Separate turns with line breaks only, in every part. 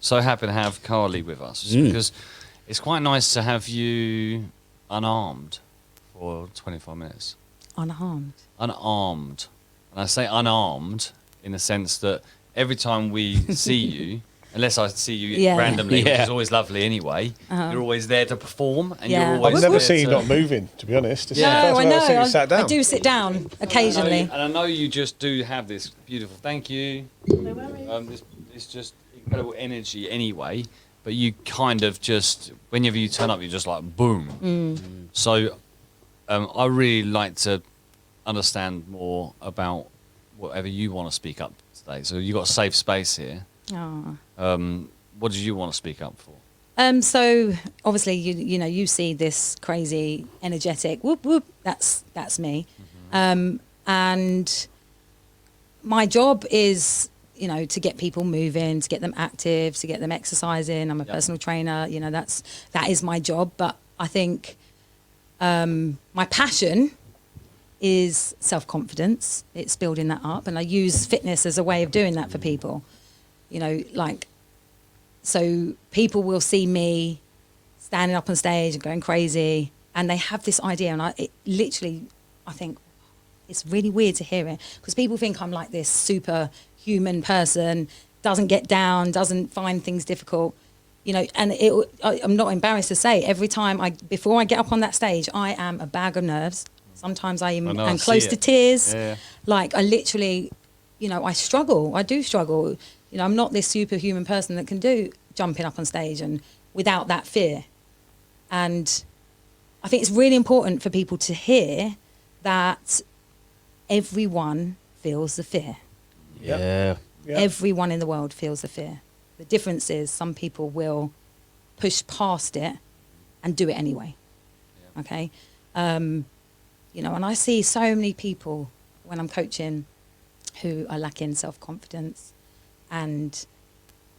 so happy to have Carly with us because it's quite nice to have you unarmed for 25 minutes.
Unharmed.
Unarmed. And I say unarmed in the sense that every time we see you, unless I see you randomly, which is always lovely anyway, you're always there to perform. And you're always
I've never
there
seen you
to...
not moving, to be honest. It's
No,
the first
I
time I've
know.
seen you sat down.
I do sit down occasionally.
And I know you just do have this beautiful, thank you, this just incredible energy anyway, but you kind of just, whenever you turn up, you're just like, boom. So I really like to understand more about whatever you want to speak up today. So you've got a safe space here. What did you want to speak up for?
So obviously you know you see this crazy energetic whoop whoop, that's me. And my job is, you know, to get people moving, to get them active, to get them exercising. I'm a personal trainer, you know, that is my job. But I think my passion is self-confidence. It's building that up, and I use fitness as a way of doing that for people. You know, like, so people will see me standing up on stage and going crazy, and they have this idea, and I think it's really weird to hear it, because people think I'm like this superhuman person, doesn't get down, doesn't find things difficult, you know. And I'm not embarrassed to say, every time before I get up on that stage, I am a bag of nerves. Sometimes I'm close to tears. Yeah. Like, I literally, you know, I do struggle. You know, I'm not this superhuman person that can do jumping up on stage and without that fear. And I think it's really important for people to hear that everyone feels the fear.
Yeah.
Everyone in the world feels the fear. The difference is some people will push past it and do it anyway. Yeah. Okay? You know, and I see so many people when I'm coaching who are lacking self-confidence, and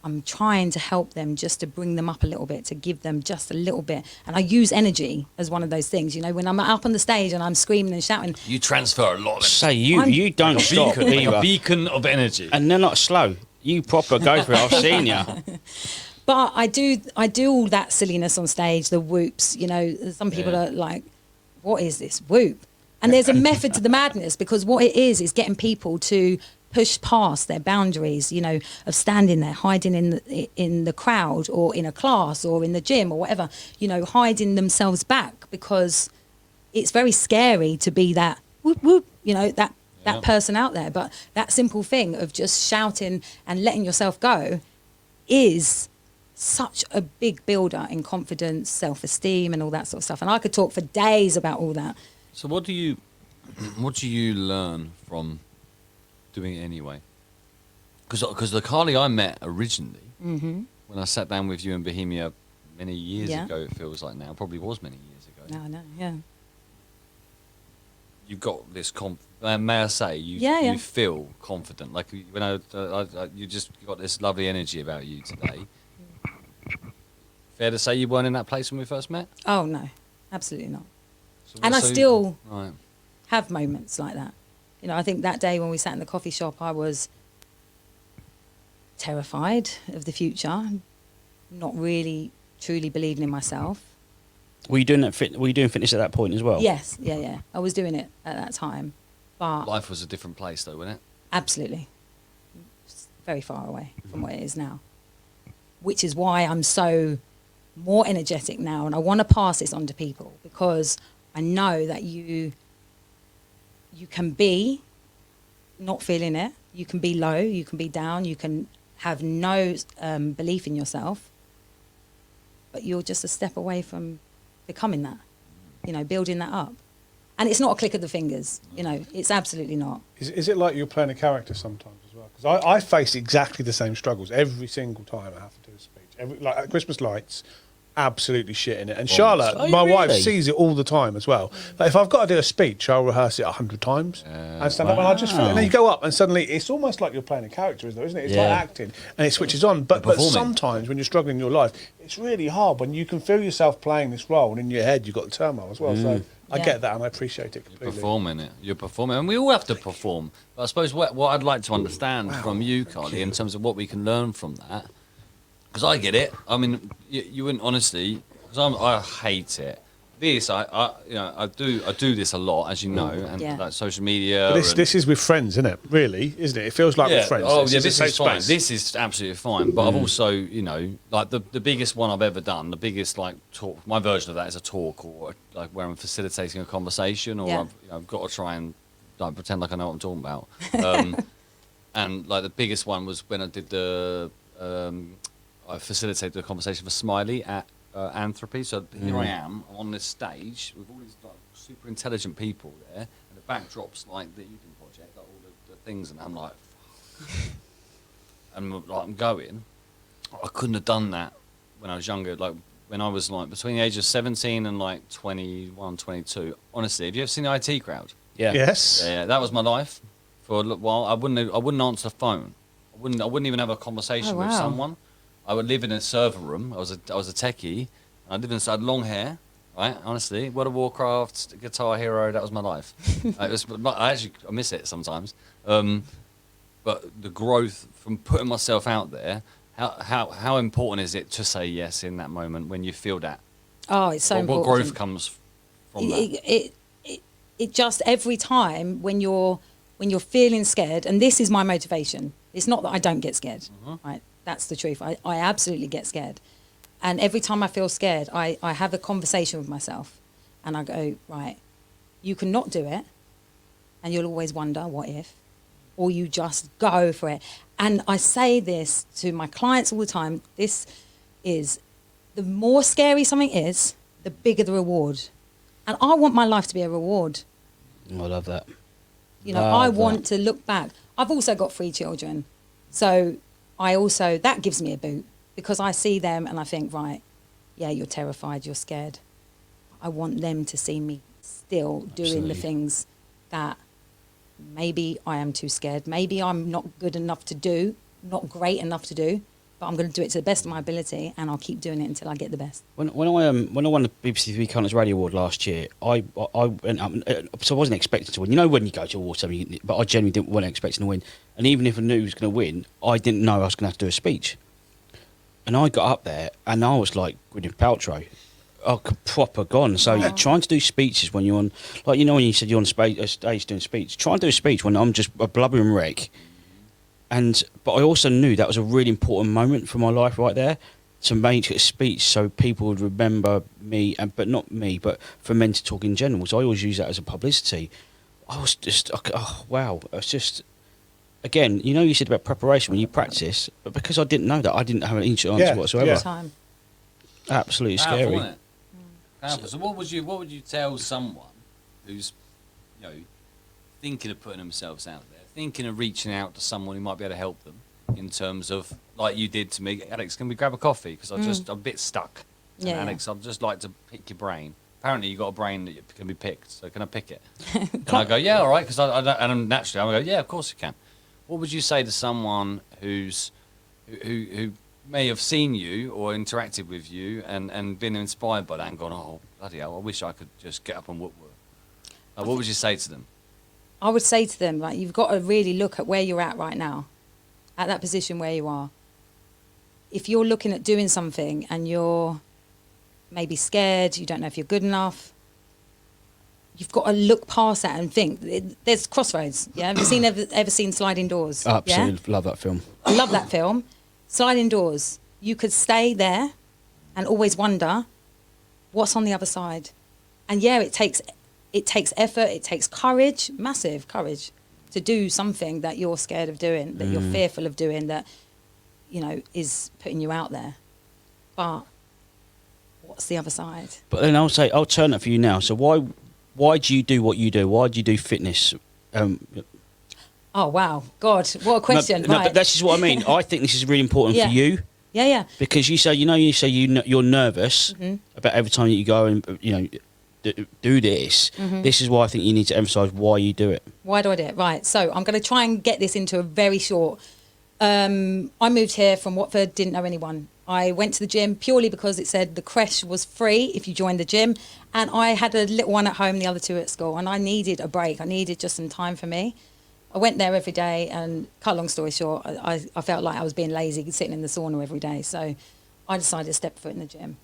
I'm trying to help them just to bring them up a little bit, to give them just a little bit. And I use energy as one of those things. You know, when I'm up on the stage and I'm screaming and shouting.
You transfer a lot of energy.
Say, you don't stop either.
A beacon of energy.
And they're not slow. You proper go for it. I've seen you.
But I do all that silliness on stage, the whoops. You know, some people are like, what is this whoop? And there's a method to the madness, because what it is getting people to push past their boundaries, you know, of standing there, hiding in the crowd or in a class or in the gym or whatever, you know, hiding themselves back, because it's very scary to be that whoop whoop, you know, that person out there. But that simple thing of just shouting and letting yourself go is such a big builder in confidence, self-esteem and all that sort of stuff. And I could talk for days about all that.
So what do you learn from doing it anyway? Because the Carly I met originally, when I sat down with you in Bohemia many years ago, it feels like now, probably was many years ago.
No, I know, yeah.
You've got this may I say, you feel confident. Like, when you just got this lovely energy about you today. Fair to say you weren't in that place when we first met?
Oh, no, absolutely not. And I still have moments like that. You know, I think that day when we sat in the coffee shop, I was terrified of the future, not really truly believing in myself.
Were you doing fitness at that point as well?
Yes, yeah. I was doing it at that time. But
life was a different place though, wasn't it?
Absolutely. It's very far away from what it is now. Which is why I'm so more energetic now, and I want to pass this on to people, because I know that you can be not feeling it, you can be low, you can be down, you can have no belief in yourself, but you're just a step away from becoming that, you know, building that up. And it's not a click of the fingers, you know, it's absolutely not.
Is it like you're playing a character sometimes as well? Because I face exactly the same struggles every single time I have to do a speech. Like at Christmas lights, absolutely shit in it. And Charlotte, my wife, sees it all the time as well. Like, if I've got to do a speech, I'll rehearse it 100 times and stand up, and I just feel, and then you go up and suddenly it's almost like you're playing a character, isn't it? It's like acting, and it switches on. But sometimes when you're struggling in your life, it's really hard when you can feel yourself playing this role, and in your head you've got the turmoil as well. So I get that, and I appreciate it completely.
You're performing, and we all have to perform. But I suppose what I'd like to understand from you, Carly, in terms of what we can learn from that, because I get it. I mean, you wouldn't honestly, because I hate it. This, I do this a lot, as you know, and like social media.
But this is with friends, isn't it? Really, isn't it? It feels like with friends.
Oh, yeah, this is fine. This is absolutely fine. But I've also, like the biggest one I've ever done, the biggest like talk. My version of that is a talk, or like where I'm facilitating a conversation, or I've got to try and like pretend like I know what I'm talking about. And like the biggest one was when I did I facilitated a conversation for Smiley at Anthropy. So here I am on this stage with all these like super intelligent people there, and the backdrop's like the Eden Project, like all the things, and I'm like, and like I'm going. I couldn't have done that when I was younger. Like when I was like between the age of 17 and like 21, 22. Honestly, have you ever seen the IT Crowd?
Yeah.
Yes.
Yeah, that was my life for a little while. I wouldn't answer the phone. I wouldn't even have a conversation with someone. I would live in a server room. I was a techie. I lived I had long hair, right? Honestly, World of Warcraft, Guitar Hero. That was my life. I miss it sometimes. But the growth from putting myself out there. How important is it to say yes in that moment when you feel that?
Oh, it's so important.
What growth comes from that?
It just every time when you're feeling scared, and this is my motivation. It's not that I don't get scared, right? That's the truth. I absolutely get scared. And every time I feel scared, I have a conversation with myself. And I go, right, you can not do it. And you'll always wonder, what if? Or you just go for it. And I say this to my clients all the time. This is, the more scary something is, the bigger the reward. And I want my life to be a reward.
I love that.
I want to look back. I've also got 3 children. So that gives me a boot, because I see them and I think, right, yeah, you're terrified, you're scared. I want them to see me still doing the things that maybe I am too scared. Maybe I'm not good enough to do, not great enough to do, but I'm going to do it to the best of my ability, and I'll keep doing it until I get the best.
When I won the BBC Three Countless Radio Award last year, I went up, so I wasn't expecting to win. You know when you go to awards, but I genuinely wasn't expecting to win. And even if I knew I was going to win, I didn't know I was going to have to do a speech. And I got up there, and I was like Gwyneth Paltrow. Proper gone. So you're trying to do speeches when you're on, like, when you said you're on stage doing a speech, try and do a speech when I'm just a blubbering wreck. But I also knew that was a really important moment for my life right there, to make a speech so people would remember me, but not me, but for Men to Talk in general. So I always use that as a publicity. I was just, wow. It's just, again, you said about preparation when you practice, but because I didn't know that, I didn't have any chance whatsoever.
Time.
Absolutely scary.
Powerful, isn't it? Powerful. So what would you tell someone who's, thinking of putting themselves out there, thinking of reaching out to someone who might be able to help them, in terms of, like you did to me, Alex, can we grab a coffee? Because I'm a bit stuck. And Alex, I'd just like to pick your brain. Apparently you got a brain that can be picked, so can I pick it? And I go, yeah, all right, because I don't, and naturally I'm going to go, yeah, of course you can. What would you say to someone who may have seen you or interacted with you and been inspired by that and gone, oh, bloody hell, I wish I could just get up and whoop. Like, what would you say to them?
I would say to them, like, you've got to really look at where you're at right now, at that position where you are. If you're looking at doing something and you're maybe scared, you don't know if you're good enough, you've got to look past that and think. There's crossroads. Yeah, have you ever seen Sliding Doors?
Absolutely, love that film.
I love that film. Sliding Doors. You could stay there and always wonder what's on the other side. And yeah, it takes effort, it takes courage, massive courage, to do something that you're scared of doing, that you're fearful of doing, that is putting you out there. But what's the other side?
But then I'll turn it for you now. So why do you do what you do? Why do you do fitness?
Oh wow, God, what a question!
No, but that's just what I mean. I think this is really important for you.
Yeah.
Because you're nervous about every time that you go and do this. This is why I think you need to emphasise why you do it.
Why do I do it? Right. So I'm going to try and get this into a very short. I moved here from Watford, didn't know anyone. I went to the gym purely because it said the creche was free if you joined the gym, and I had a little one at home, the other 2 at school, and I needed a break. I needed just some time for me. I went there every day, and cut a long story short, I felt like I was being lazy, sitting in the sauna every day. So I decided to step foot in the gym.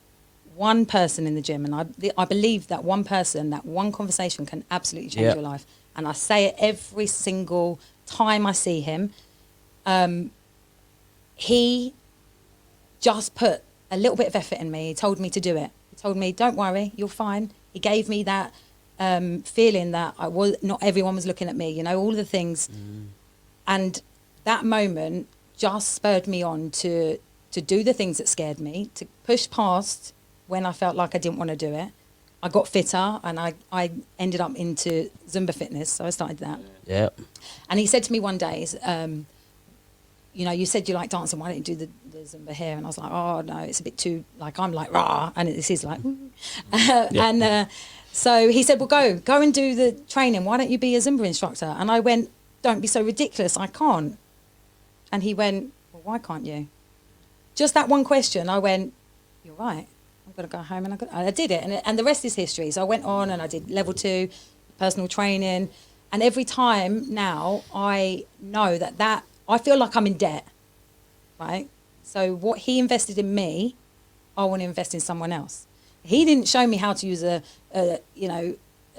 One person in the gym, and I believe that one person, that one conversation can absolutely change
Yeah.
your life. And I say it every single time I see him. He just put a little bit of effort in me. He told me to do it. He told me, don't worry, you're fine. He gave me that feeling that not everyone was looking at me, all the things. And that moment just spurred me on to do the things that scared me, to push past when I felt like I didn't want to do it. I got fitter, and I ended up into Zumba fitness, so I started that.
Yeah.
And he said to me one day, you said you like dancing, why don't you do the Zumba here? And I was like, oh, no, it's a bit too, like, I'm like, rah, and this is like, and so he said, well, go and do the training. Why don't you be a Zumba instructor? And I went, don't be so ridiculous, I can't. And he went, well, why can't you? Just that one question, I went, you're right. I'm going to go home, and I did it. And the rest is history. So I went on and I did level 2, personal training. And every time now I know that I feel like I'm in debt, right? So what he invested in me, I want to invest in someone else. He didn't show me how to use a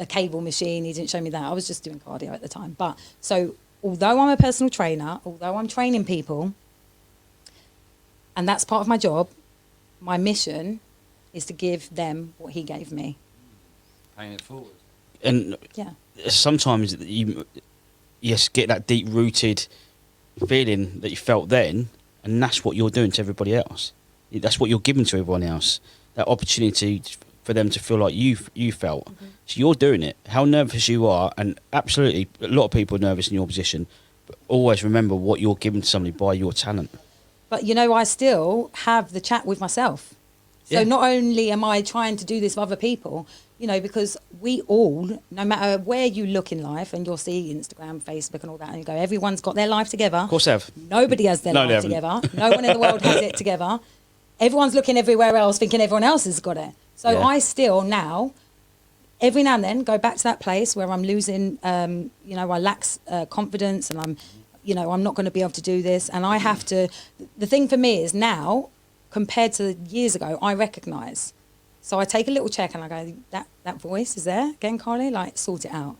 cable machine. He didn't show me that. I was just doing cardio at the time. But so although I'm a personal trainer, although I'm training people, and that's part of my job, my mission is to give them what he gave me.
Paying it forward.
And
Yeah.
sometimes you get that deep-rooted feeling that you felt then, and that's what you're doing to everybody else. That's what you're giving to everyone else. That opportunity for them to feel like you felt.
Mm-hmm.
So you're doing it. How nervous you are, and absolutely, a lot of people are nervous in your position, but always remember what you're giving to somebody by your talent.
But, I still have the chat with myself. So
Yeah.
not only am I trying to do this with other people, because we all, no matter where you look in life, and you'll see Instagram, Facebook and all that, and you go, everyone's got their life together.
Of course they have.
Nobody has their
No, they
life
haven't.
together. No one in the world has it together. Everyone's looking everywhere else, thinking everyone else has got it. So
Yeah.
I still now, every now and then, go back to that place where I'm losing, I lack confidence, and I'm not going to be able to do this. And I have to, the thing for me is now, compared to years ago, I recognise. So I take a little check and I go, that voice is there again, Carly, like, sort it out.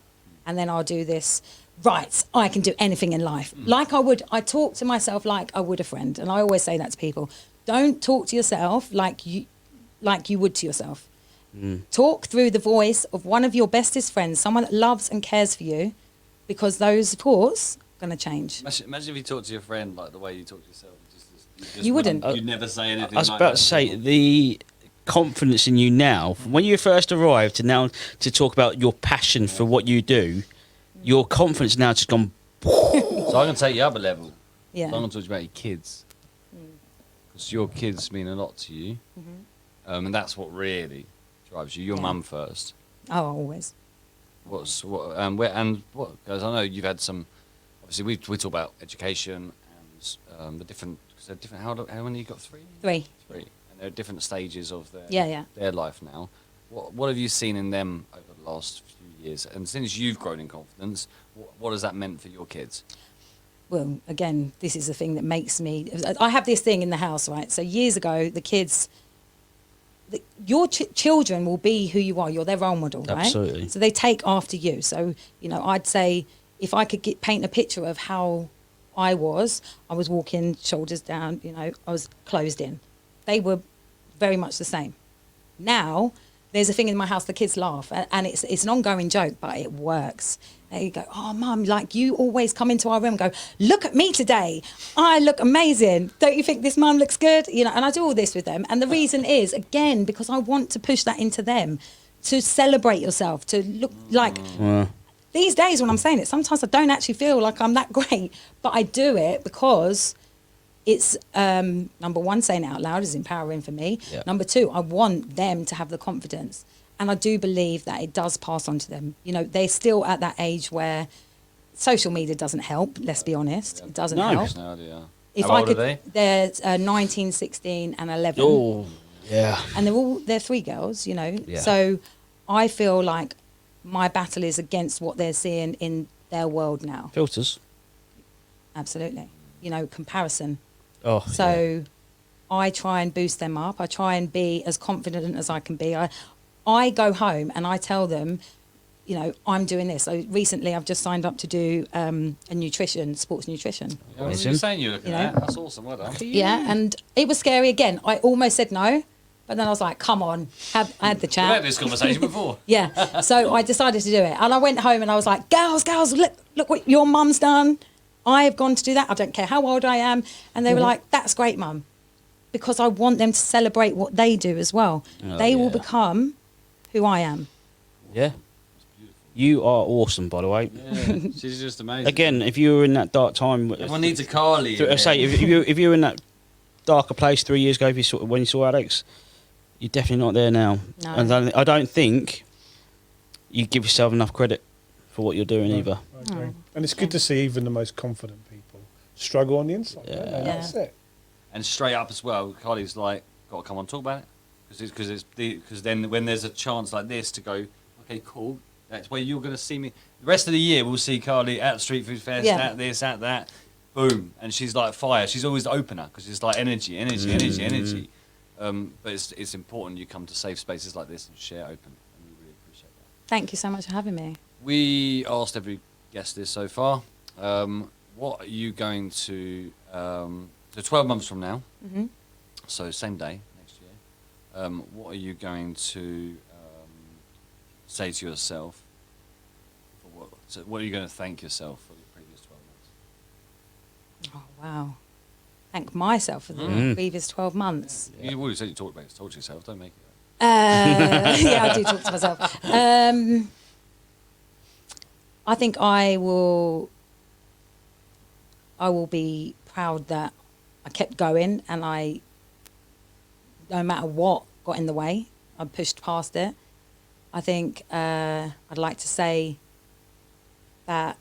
And then I'll do this, right, I can do anything in life. I talk to myself like I would a friend. And I always say that to people. Don't talk to yourself like you would to yourself. Talk through the voice of one of your bestest friends, someone that loves and cares for you, because those thoughts are going to change.
Imagine if you talk to your friend like the way you talk to yourself.
You wouldn't.
You'd never say anything.
I was
like
about
that
to say,
before.
the confidence in you now, from when you first arrived to now to talk about your passion for what you do, your confidence now has just gone.
So I'm going to take you up a level.
Yeah.
I'm going to talk about your kids. Because your kids mean a lot to you. And that's what really drives you. Your
Yeah.
mum first.
Oh, always.
Because I know you've had some. Obviously, we talk about education and the different. So different. How many you got? 3.
3.
3. And there are different stages of
Yeah.
their life now. What have you seen in them over the last few years? And since you've grown in confidence, what has that meant for your kids?
Well, again, this is the thing that makes me. I have this thing in the house, right? So years ago, the kids. Your children will be who you are. You're their role model, right?
Absolutely.
So they take after you. So, I'd say if I could paint a picture of how I was walking shoulders down, I was closed in. They were very much the same. Now, there's a thing in my house, the kids laugh, and it's an ongoing joke, but it works. They go, oh, Mum, like, you always come into our room and go, look at me today. I look amazing. Don't you think this mum looks good? And I do all this with them. And the reason is, again, because I want to push that into them, to celebrate yourself, to look like... These days when I'm saying it, sometimes I don't actually feel like I'm that great, but I do it because it's, number one, saying it out loud is empowering for me.
Yeah.
Number 2, I want them to have the confidence. And I do believe that it does pass on to them. They're still at that age where social media doesn't help, let's be honest. It doesn't
No.
help.
No idea.
If
How
I
old
could,
are they?
They're 19, 16 and 11.
Oh, yeah.
And they're 3 girls,
Yeah.
So I feel like my battle is against what they're seeing in their world now.
Filters.
Absolutely. Comparison.
Oh,
So I try and boost them up. I try and be as confident as I can be. I go home and I tell them, you know, I'm doing this. So recently I've just signed up to do sports nutrition.
What was you saying you're looking at? That's awesome. Well done.
Yeah, and it was scary again. I almost said no, but then I was like, come on, I had the chat.
We've had this conversation before.
Yeah, so I decided to do it. And I went home and I was like, girls, look what your mum's done. I have gone to do that. I don't care how old I am. And they were like, that's great, mum. Because I want them to celebrate what they do as well. They will become who I am.
Yeah. You are awesome, by the way.
Yeah, she's just amazing.
Again, if you were in that dark time...
Everyone needs a Carly.
I say, if you were in that darker place 3 years ago when you saw Alex, you're definitely not there now.
No.
And I don't think you give yourself enough credit for what you're doing either.
I agree. And it's good to see even the most confident people struggle on the inside.
Yeah.
Don't they? That's it.
And straight up as well, Carly's like, got to come on, talk about it. Because then when there's a chance like this to go, okay, cool, that's where you're going to see me. The rest of the year, we'll see Carly at Street Food Fest, at this, at that. Boom. And she's like fire. She's always the opener because it's like energy. But it's important you come to safe spaces like this and share open. And we really appreciate that.
Thank you so much for having me.
We asked every guest this so far. What are you going to... so 12 months from now, so same day next year, what are you going to say to yourself? What are you going to thank yourself for the previous 12 months?
Oh, wow. Thank myself for the previous 12 months.
Yeah. You already said you talked to yourself, don't make it.
Yeah, I do talk to myself. I think I will be proud that I kept going and no matter what got in the way, I pushed past it. I think I'd like to say that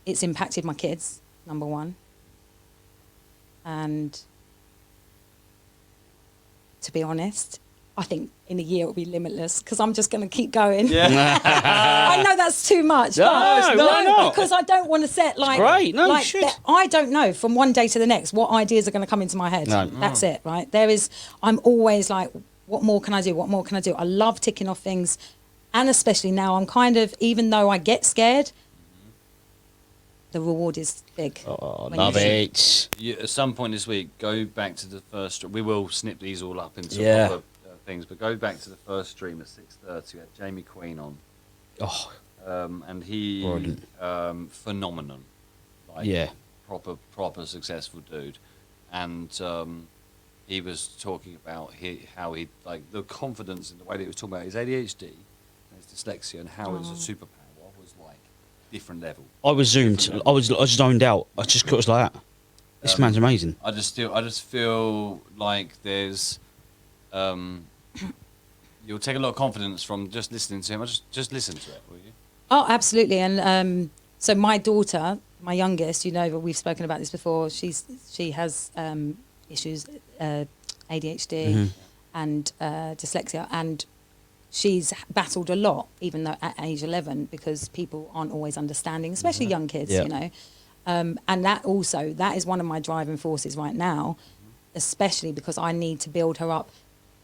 it's impacted my kids, number one. And to be honest, I think in a year it'll be limitless because I'm just going to keep going.
Yeah.
I know that's too much.
No,
but
why not?
Because I don't want to set like...
Great, no, you
like
should.
I don't know from one day to the next what ideas are going to come into my head.
No.
That's it, right? I'm always like, what more can I do? What more can I do? I love ticking off things. And especially now, I'm kind of, even though I get scared, the reward is big.
Oh,
when
love
you see
it.
At some point this week, go back to the first... We will snip these all up into proper things, but go back to the first stream at 6:30. We had Jamie Queen on.
Oh,
And he...
Brilliant.
Phenomenon. Like,
yeah.
Proper successful dude. And he was talking about how he... Like, the confidence in the way that he was talking about his ADHD and his dyslexia and how it's a superpower was like different level.
I was zoomed. I was zoned out. I was like that. This man's amazing.
I just feel like there's... you'll take a lot of confidence from just listening to him. Just listen to it, will you?
Oh, absolutely. And so my daughter, my youngest, you know, we've spoken about this before. She has issues, ADHD and dyslexia, and she's battled a lot, even though at age 11, because people aren't always understanding, especially young kids, you know. And that is one of my driving forces right now, especially because I need to build her up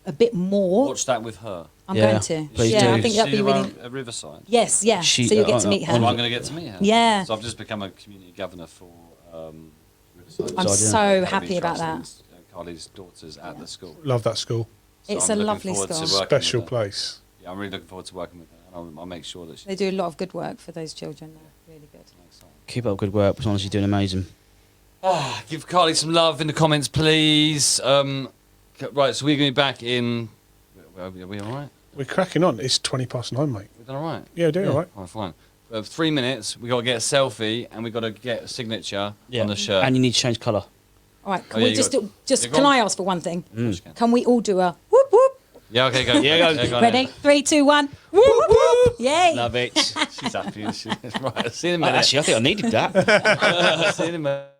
a bit more.
Watch that with her.
I'm going to.
Please
yeah,
do.
I think that'd be really...
At Riverside.
Yes, yeah. So you'll get to meet her.
I'm going to get to meet her.
Yeah.
So I've just become a community governor for Riverside.
I'm so happy about that.
Trust's, Carly's daughter's at the school.
Love that school.
So
It's
I'm
a
looking
lovely
forward to
school.
working with
Special
her.
place.
Yeah, I'm really looking forward to working with her. And I'll make sure that
They do a lot of good work for those children. They're really good.
Keep up good work. Honestly, you're doing amazing.
Give Carly some love in the comments, please. Right, so we're going to be back in... Are we all right?
We're cracking on. It's 9:20, mate.
We've done all right?
Yeah, we're doing all right.
Oh, fine. 3 minutes, we got to get a selfie and we got to get a signature on the shirt.
And you need to change colour.
All right, can
yeah,
we
you
just
got-
do, just
Yeah, go
can
on.
I ask for one thing?
Course you can.
Can we all do a whoop whoop?
Yeah, okay, go.
Yeah, go.
on
Ready?
then.
3, 2, 1. Whoop whoop! Yay!
Love it.
She's happy. Right, see you in a minute.
Actually, I think I needed that.
See you in a minute.